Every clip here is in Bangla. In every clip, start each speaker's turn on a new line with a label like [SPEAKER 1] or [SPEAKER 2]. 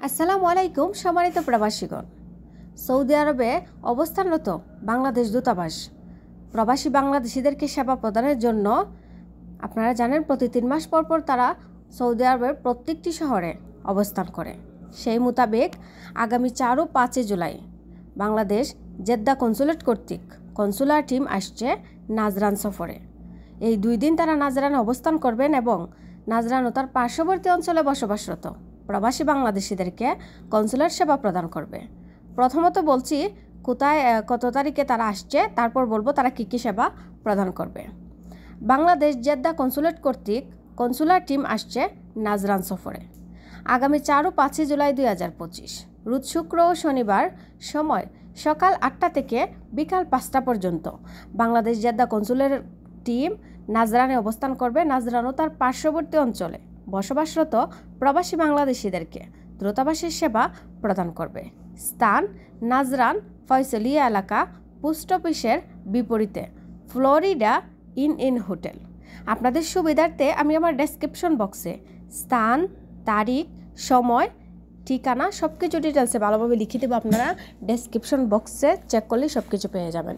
[SPEAKER 1] আসসালামু আলাইকুম সম্মানিত প্রবাসীগণ। সৌদি আরবে অবস্থানরত বাংলাদেশ দূতাবাস প্রবাসী বাংলাদেশিদেরকে সেবা প্রদানের জন্য আপনারা জানেন প্রতি 3 মাস পর পর তারা সৌদি আরবের প্রত্যেকটি শহরে অবস্থান করে। সেই মোতাবেক আগামী 4 ও 5 জুলাই বাংলাদেশ জেদ্দা কনসুলেট কর্তৃক কনসুলার টিম আসছে নাজরান সফরে। এই 2 দিন তারা নাজরানে অবস্থান করবেন এবং নাজরান ও তার পার্শ্ববর্তী অঞ্চলে বসবাসরত প্রবাসী বাংলাদেশিদেরকে কনসুলার সেবা প্রদান করবে। প্রথমত বলছি কোথায় কত তারিখে তারা আসছে, তারপর বলবো তারা কী কী সেবা প্রদান করবে। বাংলাদেশ জেদ্দা কনসুলেট কর্তৃক কনসুলার টিম আসছে নাজরান সফরে আগামী 4 ও 5 জুলাই 2025 রোজ শুক্র ও শনিবার সময় সকাল 8টা থেকে বিকাল 5টা পর্যন্ত বাংলাদেশ জেদ্দা কনসুলের টিম নাজরানে অবস্থান করবে। নাজরান ও তার পার্শ্ববর্তী অঞ্চলে বসবাসরত প্রবাসী বাংলাদেশিদেরকে দূতাবাসের সেবা প্রদান করবে। স্থান নাজরান ফয়সলিয়া এলাকা, পোস্ট অফিসের বিপরীতে, ফ্লোরিডা ইন হোটেল। আপনাদের সুবিধার্থে আমি আমার ডেসক্রিপশন বক্সে স্থান, তারিখ, সময়, ঠিকানা সব কিছু ডিটেলসে ভালোভাবে লিখে দেবো। আপনারা ডেসক্রিপশন বক্সে চেক করলে সব কিছু পেয়ে যাবেন।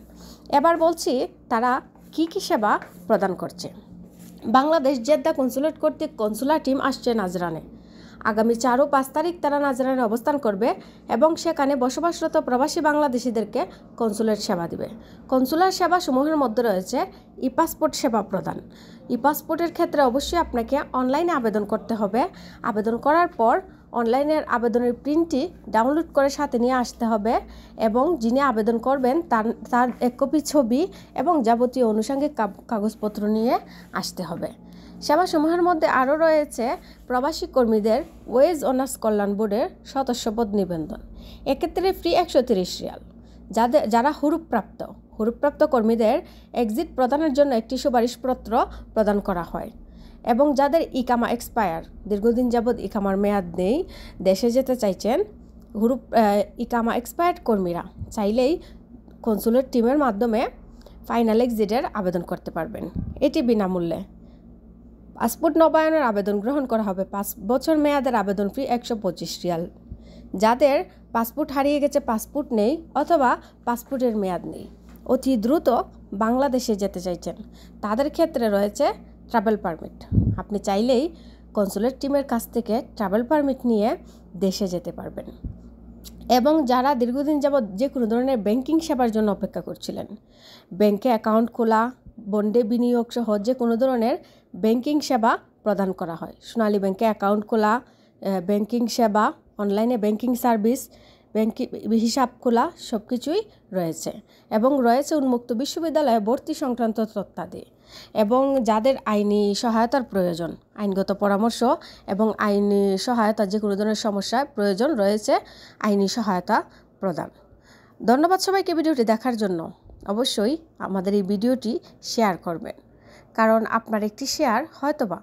[SPEAKER 1] এবার বলছি তারা কি কি সেবা প্রদান করছে। বাংলাদেশ জেদ্দা কনসুলেট কর্তৃক কনসুলার টিম আসছে নাজরানে আগামী 4 ও 5 তারিখ তারা নাজরানে অবস্থান করবে এবং সেখানে বসবাসরত প্রবাসী বাংলাদেশিদেরকে কনসুলেট সেবা দিবে। কনসুলার সেবা সমূহের মধ্যে রয়েছে ই পাসপোর্ট সেবা প্রদান। ই পাসপোর্টের ক্ষেত্রে অবশ্যই আপনাকে অনলাইনে আবেদন করতে হবে। আবেদন করার পর অনলাইনের আবেদনের প্রিন্টটি ডাউনলোড করে সাথে নিয়ে আসতে হবে এবং যিনি আবেদন করবেন তার 1 কপি ছবি এবং যাবতীয় আনুষঙ্গিক কাগজপত্র নিয়ে আসতে হবে। সেবাসমূহের মধ্যে আরও রয়েছে প্রবাসী কর্মীদের ওয়েজ অনার্স কল্যাণ বোর্ডের সদস্যপদ নিবন্ধন। এক্ষেত্রে ফ্রি 130 রিয়াল। যারা হুরুপ্রাপ্ত কর্মীদের এক্সিট প্রদানের জন্য একটি সুপারিশপত্র প্রদান করা হয় এবং যাদের ইকামা এক্সপায়ার, দীর্ঘদিন যাবৎ ইকামার মেয়াদ নেই, দেশে যেতে চাইছেন, ইকামা এক্সপায়ার্ড কর্মীরা চাইলেই কনসুলেট টিমের মাধ্যমে ফাইনাল এক্সিটের আবেদন করতে পারবেন। এটি বিনামূল্যে। পাসপোর্ট নবায়নের আবেদন গ্রহণ করা হবে। 5 বছর মেয়াদের আবেদন ফি 125 রিয়াল। যাদের পাসপোর্ট হারিয়ে গেছে, পাসপোর্ট নেই অথবা পাসপোর্টের মেয়াদ নেই, অতি দ্রুত বাংলাদেশে যেতে চাইছেন, তাদের ক্ষেত্রে রয়েছে ট্রাভেল পারমিট। আপনি চাইলেই কনসুলেট টিমের কাছ থেকে ট্রাভেল পারমিট নিয়ে দেশে যেতে পারবেন। এবং যারা দীর্ঘদিন যাবৎ যে কোনো ধরনের ব্যাংকিং সেবার জন্য অপেক্ষা করছিলেন, ব্যাংকে অ্যাকাউন্ট খোলা, বন্ডে বিনিয়োগ সহ যে কোনো ধরনের ব্যাংকিং সেবা প্রদান করা হয়, সোনালী ব্যাংকে অ্যাকাউন্ট খোলা, ব্যাংকিং সেবা, অনলাইনে ব্যাংকিং সার্ভিস, হিসাব খোলা সব কিছুই রয়েছে এবং রয়েছে উন্মুক্ত বিশ্ববিদ্যালয়ে ভর্তি সংক্রান্ত তথ্যাদি। এবং যাদের আইনি সহায়তার প্রয়োজন, আইনগত পরামর্শ এবং আইনি সহায়তা যে কোনো ধরনের সমস্যায় প্রয়োজন রয়েছে আইনি সহায়তা প্রদান। ধন্যবাদ সবাইকে ভিডিওটি দেখার জন্য। অবশ্যই আমাদের এই ভিডিওটি শেয়ার করবেন, কারণ আপনার একটি শেয়ার হয়তোবা